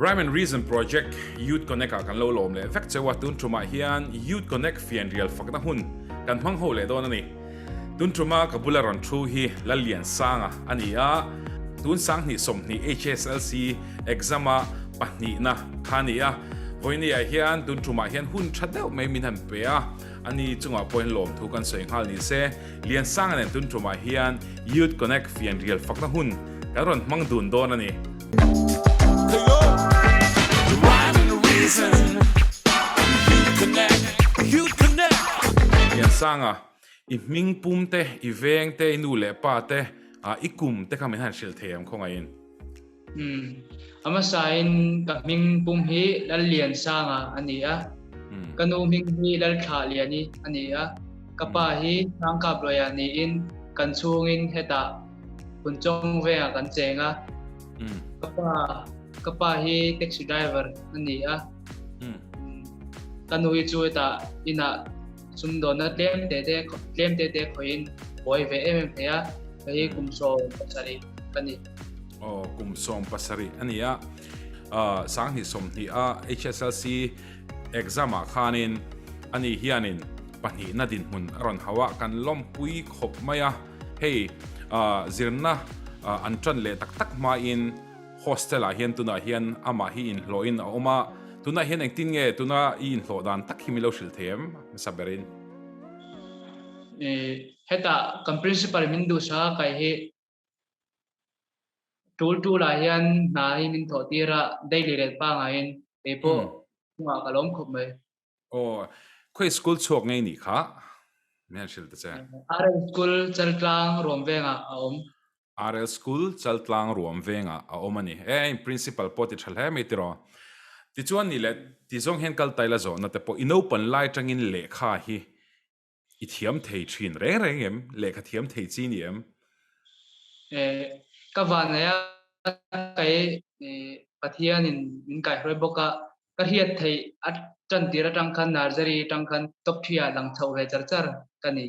Rhyme and Reason Project Youth Connect kan lo lom le vek chewa tun truma hian Youth Connect Fianrial Fakna hun kan hmang ho le don ani tun truma kabula ron thu hi Lalliansanga ania tun sang ni som ni HSLC Exam2021 khania voinia hian tun truma hian hun thadeu mai min han pe a ani chunga point lom thu kan soing hal ni se Lalliansanga nen tun truma hian Youth Connect Fianrial Fakna hun kan ron hmang dun don ani Lalliansanga I ming pum te I veng te nu le pa te I kum te kami han shil them khonga in ama sain ka ming pum hi Lalliansanga ania kanu ming hi lalkha liani ania kapa hi tangkap loyani in kan chungin heta kunchong ve kan chenga kapa hi taxi driver ania kanu hi chu ta ina sumdona tlem te khoin boy ve em thea hi kumso pasari kani kumsom pasari ania sang hi som hi HSLC exam khanin ani hianin Pahnihna din hun ron hawa kan lom pui khop maya hey zirna antran le tak ma in hostel a hian tuna hian ama hi in hloin a oma tuna hian engtin nge tuna in hlo dan tak hi milo shil them saberin heta kan principal min du sa kai hi tool la hian na hi min thotira daily rate pa ngain epo ma kalom khop mai khoi school chok ngei ni kha men shil ta cha RL school chaltlang rom venga om RL school chaltlang rom venga a omani in principal poti thalhe me tiro ti chuan ni le ti zong hen kal taila zo na te po inopen lai tangin le kha hi I thiam thei thin reng em le kha thiam thei chi ni em ka van ya kai Pathian in kai hroi boka ka hiat thei at chan tira tang khan nursery tang khan top thia lang thau he char kani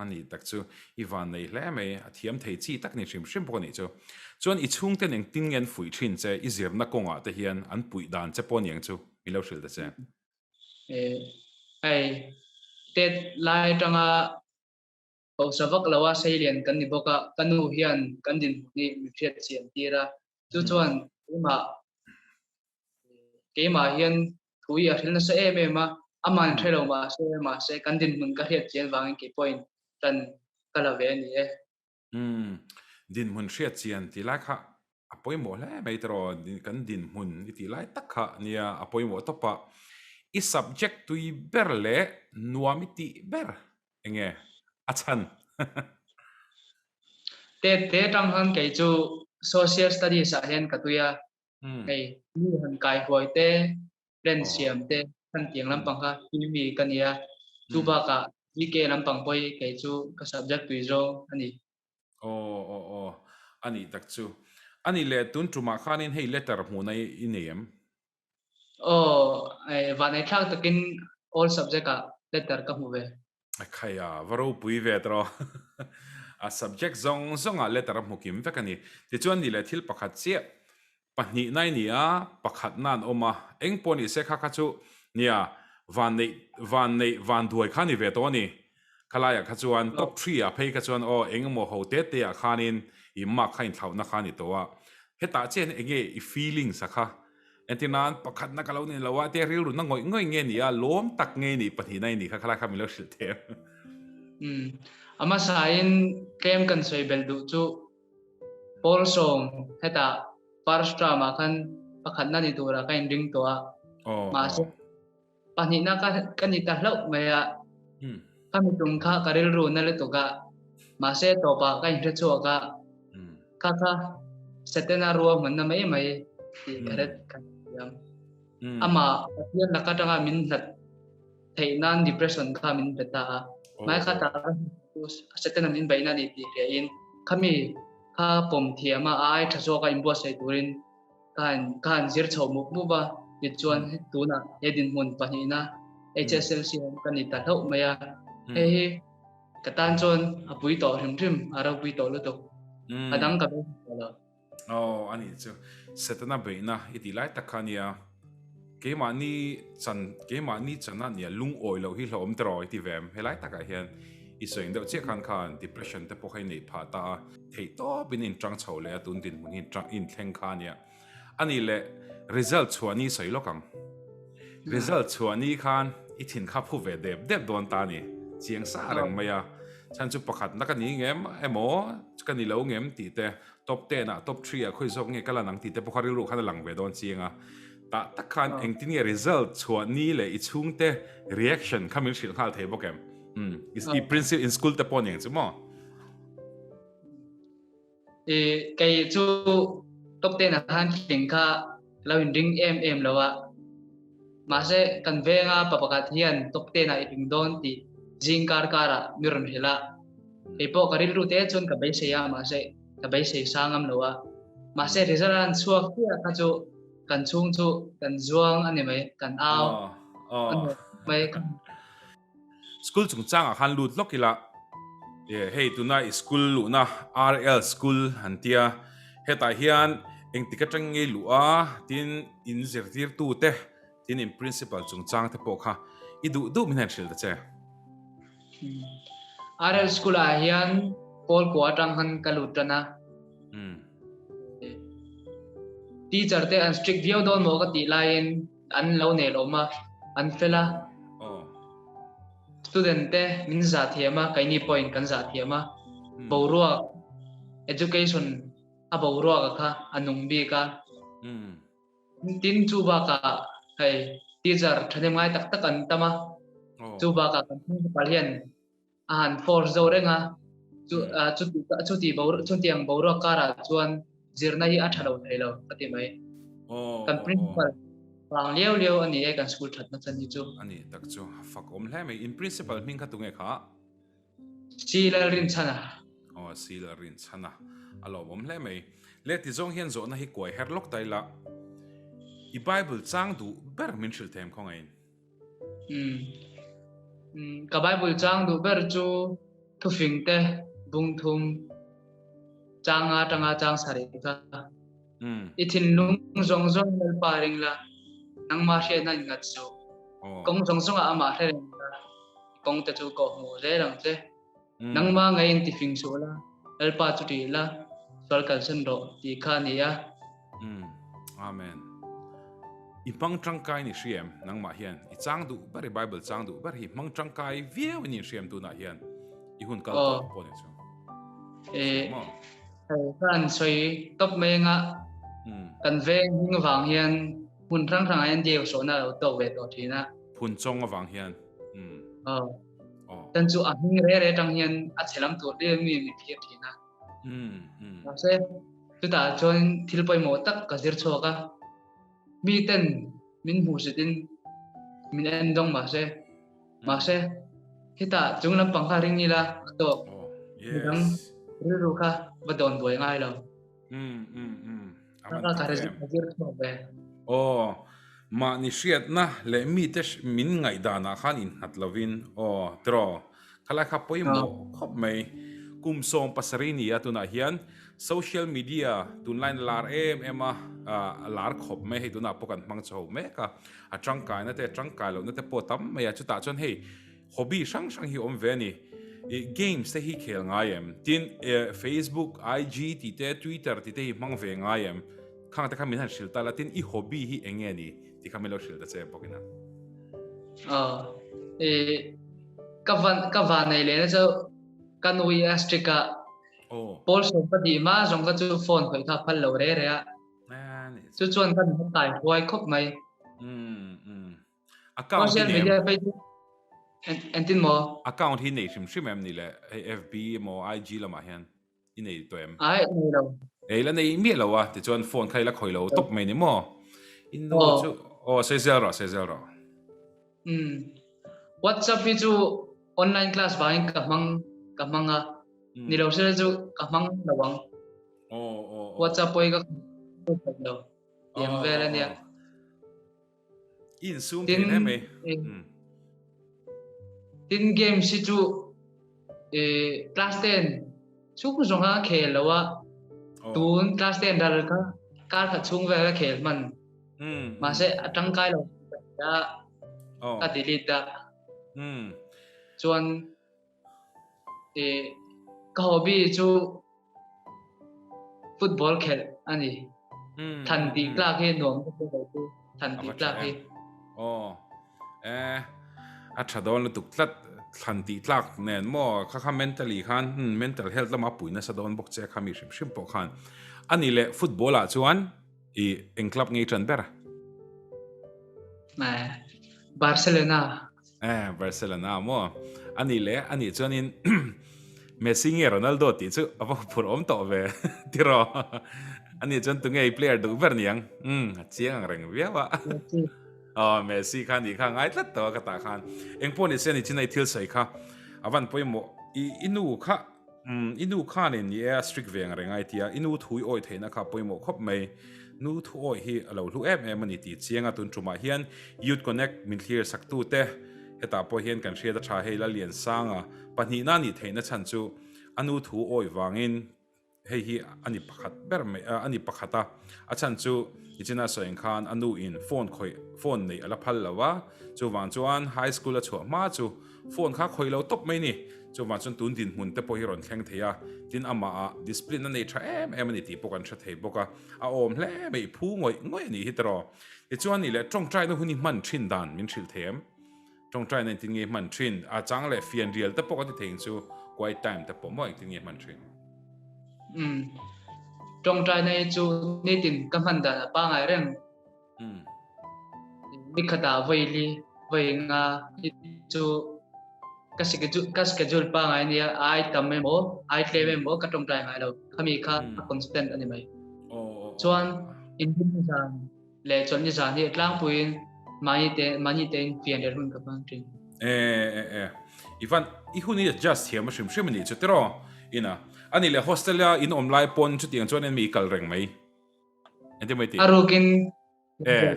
ani tak chu iwan nei hle me athiam thei chi tak ni shim poni chu chuan I chung ten eng tin ngen fui thin che I zirna konga te hian an pui dan che pon yang chu milo shil ta che ai tet lai tanga au savak lawa seilian kan ni boka kanu hian kan din ni mi thiat chian tira chu chuan keimah hian thui a thilna sa ma aman thelo ma se kan din mun ka hiat chian wangin ke point tan kala ve ni din mun hriat chian ti lai kha apoi mo le mai tro kan din mun ti lai tak kha nia apoi mo topa I subject to I berle nuamiti ber enge achan te tang han kai chu social studies a hian katuya ei ni han kai hoi te len siam te kan tiang lampang kha tihmi kania tuba ka GK lampang poi kai chu ka subject tu zo ani ani tak chu ani le tun truma khanin hei letter mu nai inem vanai thak takin all subject a letter ka mu ve khaya varo pui ve tro a subject zong a letter mu kim vekani ti chuan ni le thil pakhat che Pahnihna nia pakhat nan oma eng poni se kha chu nia van duai khani ve to ni khalaya kha chuan top 3 a phei kha chuan eng mo ho te a khanin imma khain hlawkna khani to wa heta chen enge I feeling sakha entinan pakhat na kalau ni lawa te ril ru na ngoi nge ni a lom tak nge ni Pahnihna ni kha khala kha milo shil the ama sain kem kan soi bel du chu pol song heta parstra ma khan pakhat na ni tura kain ring to a ma se Pahnihna ka ni ta hlawk mai a kami tum kha karil ru na le to ga ma se to pa kain hre chu ka kha setena ruwa man na mai ti karet kan yam ama Pathian nakatanga min hlat theinan depression kha min beta mai kha ta setena min baina ni ti in kami kha pom thiama ai thaso ka imbo sai turin kan zir chho muk mu ba ni chuan tuna edin mun Pahnihna HSLC kan ni ta hlau maya he katan chon apui to hrim ara pui to lo to adang ka lo anih chu setana beina itilai takhania keimahni chana nia lung oi lo hi hlawm troi ti vem helai taka hian isoing do che khan depression te pokhai nei pha ta thei to bin in tang chho le tun din mun in tang in thleng khania ani le result chuani soilokang result chuani khan ithin kha phu ve deb don ta ni chiang sa rang maya chan chu pakhat na kan ni ngem emo kan ni lo ngem ti te top 10 a top 3 a khoi zok nge kala nang ti te pokhari ru khan lang ve don chianga ta takhan engtin nge result chuani le I chung te reaction khamil shil khal thei bokem is I principle in school te poneng chumo cái chu top 10 là han tiếng kha lao in ring em lawa mà sẽ cần về nga papakat hian top 10 na iping don ti jing kara miron hela ipo karil rute chun ka beisei ya mà sẽ ka beisei sangam lawa mà sẽ result chuak tia ka chu kan chung chu kan zuang ani mai kan ao mai school chung chang a han lut lokila hey tonight school lu na RL school hantia heta hian eng tikatang nge lu a tin in zertir tu te tin in principal chung chang te pokha du min han shil da che RL school a hian pol ko atang han kalutana teacher te an strict view don mo ka ti lain an lo ne lo ma an fela student te min za thiama kaini point kan za thiama borua education a borua ka kha anung bi ka tin chu ba ka hey teacher thane mai tak tak an tama chu ba ka kan palian an force zo renga chu ti bor chu tiang borua kara chuan zirna hi athalo thelo ati mai kan principal Lang liu ani e kan school that na chan ni chu ani tak chu fuck hle mai in principle min kha tunge kha sila rin chana sila rin chana alo hle mai le ti zong hian zo na hi koi herlok taila I bible chang du ber min shil them khong ain ka bible chang du ber chu thu fing te bung thum changa tanga chang sari ka ithin lung zong zong mel paring la nang ma she na ngat chu kong zong zong a ma he kong te chu ko mu re rang che nang ma ngai in ti fing so la el pa chu ti la sol kal sen ro ti kha ni ya amen ipang trangkai ni siem nang ma hian I chang du bari bible chang du bari mang trangkai vieu ni siem tu na hian I hun kal to po ni chu kan soi top me nga kan ve hing wang hian hun rang rang an deu so na to ve to thina phun chong awang hian tan chu a hing re tang hian a chelam tu de mi phi thina se tu ta chon thil poi mo tak ka zir choka mi ten min hu sitin min en dong ma se hita chung lam pangkha ring ni la to dang ru kha badon boi ngai lo ka ka zir choka ma ni shiat na le mi te min ngai da na khan in hatlovin tro khala kha poi mo khop mai kum song pasarini atuna hian social media tunline lar ema lar khop mai he tuna pokan mang chho me ka atangkai na te tangkai lo na te potam me ya chuta chon hei hobby sang hi om ve ni games te hi khel ngayem tin Facebook IG ti te Twitter ti te hi mang ve ngayem khang ta khamin han shil ta latin I hobby hi enge ni ti khamelo shil da che pokina ka van nei le na cho kanui astrika pol so pa di ma jong ka chu phone khoi kha phal lo re a chu chuan kan tai huai khop mai account social media pe en tin mo account hi nei shim em ni le FB mo IG la ma hian I nei to em ai nei lo la nei mi lo wa ti chuan phone khai la khoi lo top mai ni mo in no chu se zero WhatsApp pi chu online class bain ka manga ni lo se chu ka mang lawang WhatsApp poi ka lo yam vera nia in zoom tin me tin game si chu class 10 chu ku zonga khel lawa tun class 10 dar ka kar kha chung ve khel man ma se atang kai lo da ka delete da chuan ka hobby chu football khel ani than ti kla ke nom ko tu than ti kla ke thadon tuk tlat than ti tlak nen mo kha mentally khan mental health lama puina sadon bok che khami shim po khan ani le football a chuan eng club ngei tran ber Barcelona mo ani le ani chuanin Messi nge Ronaldo ti chu aba phur om to ve tiro ani chuan tu ngei player du ber niang chiang reng viawa Messi khan ni kha ngai tlat to ka ta khan engpon ni sen ni chinai thil sai kha awan poimo inu kha ni strict veng rengai tia inu thui oi theina kha poimo khop mai nu thu oi hi alo lu em ani ti chianga tun truma hian youth connect min thlir saktu te heta po hian kan hria da tha hei Lalliansanga Pahnihna ni theina chan chu anu thu oi wangin hei hi ani pakhat ber me ani pakhata achan chu ichina soeng khan anu in phone nei ala phal lawa chu wang chuan high school a chu ma chu phone kha khoi lo top mai ni chu wang chun tun din mun te po hi ron thleng theya tin ama a discipline nei tha em ani ti pokan tha thei boka a om hle mei phu ngoi ni hitro ti chuan ni le tong trai no huni man thin dan min thil them tong trai nei tin nge man thin a chang le Fianrial te poka ti theng chu quite time te po mo tin nge man thin trong trai này chú nên tin cam hành đàn ba ngày rèn đi khát đào vây nga chú các schedule ba ngày này ai tầm mấy mỏ ai chơi mấy mỏ các trong trai ngày đâu kami khá constant anh em chuan Indonesia lệ chọn như sao thì lang puin mani tên phiền để luôn các bạn trình Ivan ihuni just here mashim shimni chutero ina ani le hostelia in online pon chu tiang chuan en mi kal reng mai entimati arukin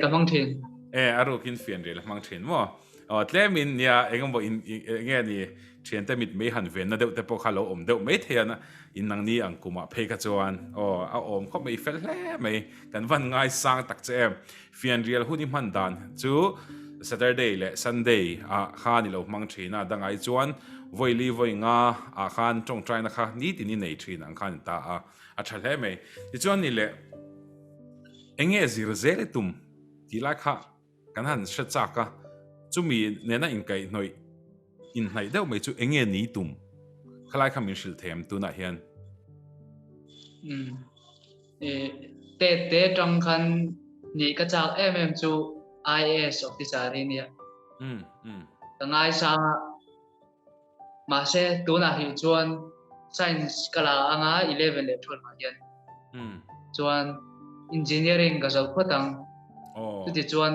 ka mang thin arukin Fianrial mang thin mo tlemin nia engbo in nge ni thian te mit me han ven na deuh te po khalo om deuh mai thiana in nang ni angkuma phei ka chuan a om kho mai fel hle mai kan van ngai sang tak che Fianrial huni man dan chu Saturday le Sunday a kha ni lo mang thina dangai chuan voili voinga a khan tong trai na kha ni ti ni nei thin ang khan ta a thale mai ti chuan ni le enge zir zele tum ti la kha kan han sha cha ka chumi ne na in kai noi in hnai deuh mai chu enge ni tum khalai kha min shil them tu na hian te trong khan ni ka chak em chu IAS officer ni tangai sa mà sẽ tu na hi chuan science kala anga 11 le 12 ma hian chuan engineering ka zau khotang ti chuan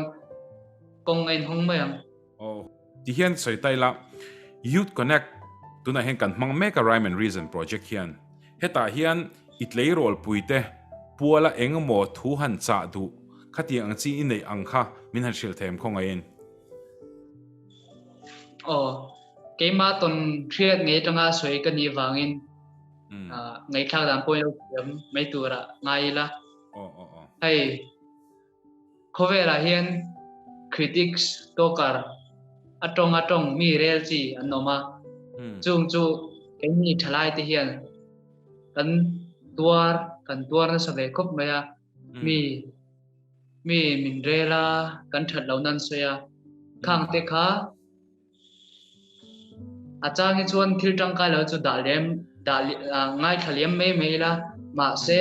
kong en hong mai ang ti hian soi tai la youth connect tuna hen kan mang make a rhyme and reason project hian heta hian itlei rol puite puala engmo thu han cha du khati ang chi in nei ang kha min han shil them khong ain keimah ton thlir ngei tanga soi ka ni wangin ngei thak dan point of mai tura ngai la hey khovera hian critics tokar atong mi rel chi anoma chung chu keimni thalai te hian kan tuar na save khop maya mi min rela kan that lo nan soya khang te kha atang hi chuan thil tangkai lo chu ngai thaliam mai la ma se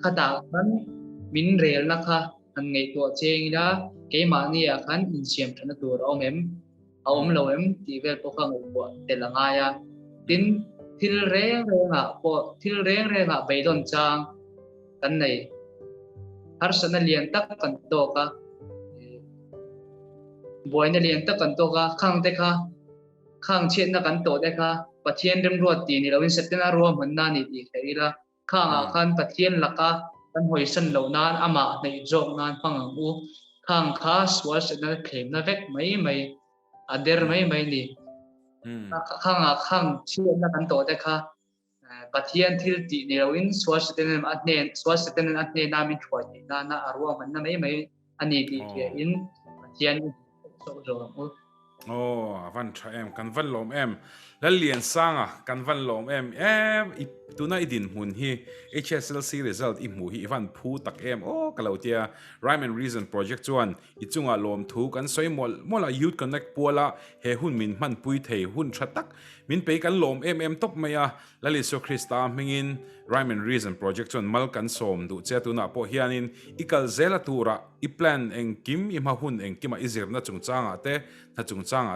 khata khan min rel na kha an ngei to cheng la keimahni a khan in siam thana tur om lo em ti vel po khang po telanga ya tin thil reng renga beidon chang kan nei har sana lian tak kan to ka boina lian tak kan to ka khang te kha khang chen na kan to de kha Pathian rem ruat ti ni lawin setena ruam man na ni ti khaila khang a khan Pathian laka kan hoi san lo nan ama nei jok nan pangang u khang khas was na khem na vek mai ader mai ni khang chen na kan to de kha Pathian thil ti ni rawin swasiten atne namin chhuai na arwa man na mai anih ti in Pathian so zo van tra em kan van lom em Lalliansanga kan van lom em tuna idin mun hi HSLC result i mu hi van phu tak em kalautia rhyme and reason project chuan i chunga lom thu kan soi mola youth connect puala he hun min man pui thei hun thatak min pe kan lom em top maya laliso krista mingin rhyme and reason project chuan mal kan som du che tuna po hianin ikal zela tura i plan eng kim i ma hun eng kima izir na chungchanga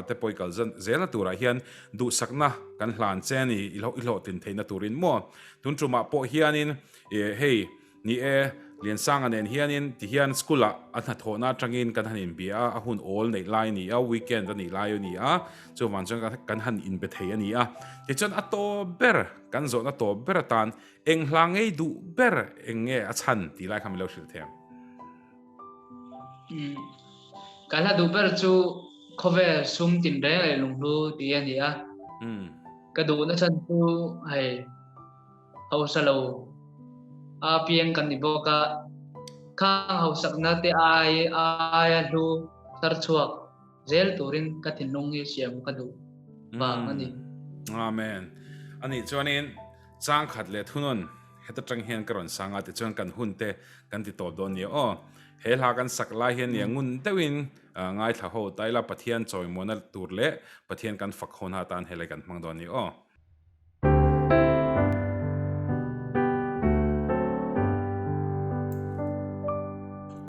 te poikal zela tura hian du sakna kan hlan cheni ilo tin theina turin mo tunchuma po hianin hey ni liansanga nen hianin ti hian skula atha thona tangin kan hanin bia a hun all nei lai ni a weekend ani lai ni a chu wan chang kan han in be thei ani a ti chan ato ber kan zo na to ber tan eng hlangai du ber eng nge a chan ti lai kham lo shil them kala du ber chu khove sum tin re lung lu ti ani a ka du na chan chu hai hau salo a piang kan ni boka khang hau sakna te ai lu tar chuak zel turin ka thinung hi siam ka du ba ani amen ani chuanin chang khat le thunon heta tang hian karon sanga te chuan kan hunte kan ti to don ni he la kan sakla hian ni ngun tewin ngai tha ho taila pathian choi monal tur le pathian kan fak khona tan hele kan mang don ni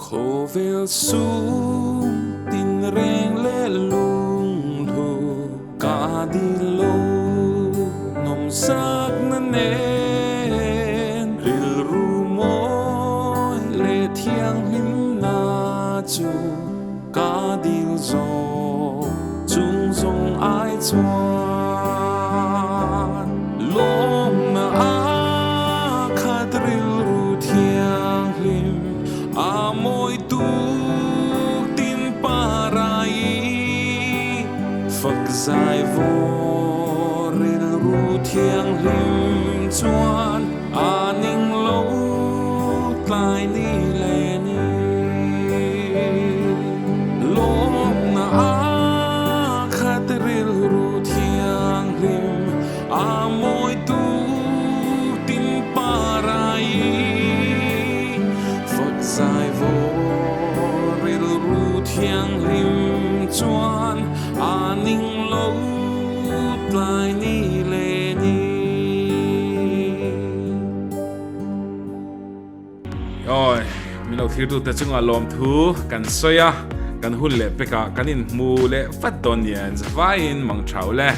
Khô vel sum tin reng le lung thu ka di lo nom sak na nen ril ru moi le thiang lim na chu ka di zo chung zong ai chuan lom na a khat ril ru thiang lim moi tu tin parai phật dài vô ril ru thiang lim chuan aning lo tlai ni le ni lom na a khat ril ru thiang lim moi tu tin parai dài vô ril ru thiang lim chuan aning lo tlai ni le ni oi mi lo thlir tu te chunga lom thu kan soya kan hun le peka kanin mu le fat don yan vain mang thau le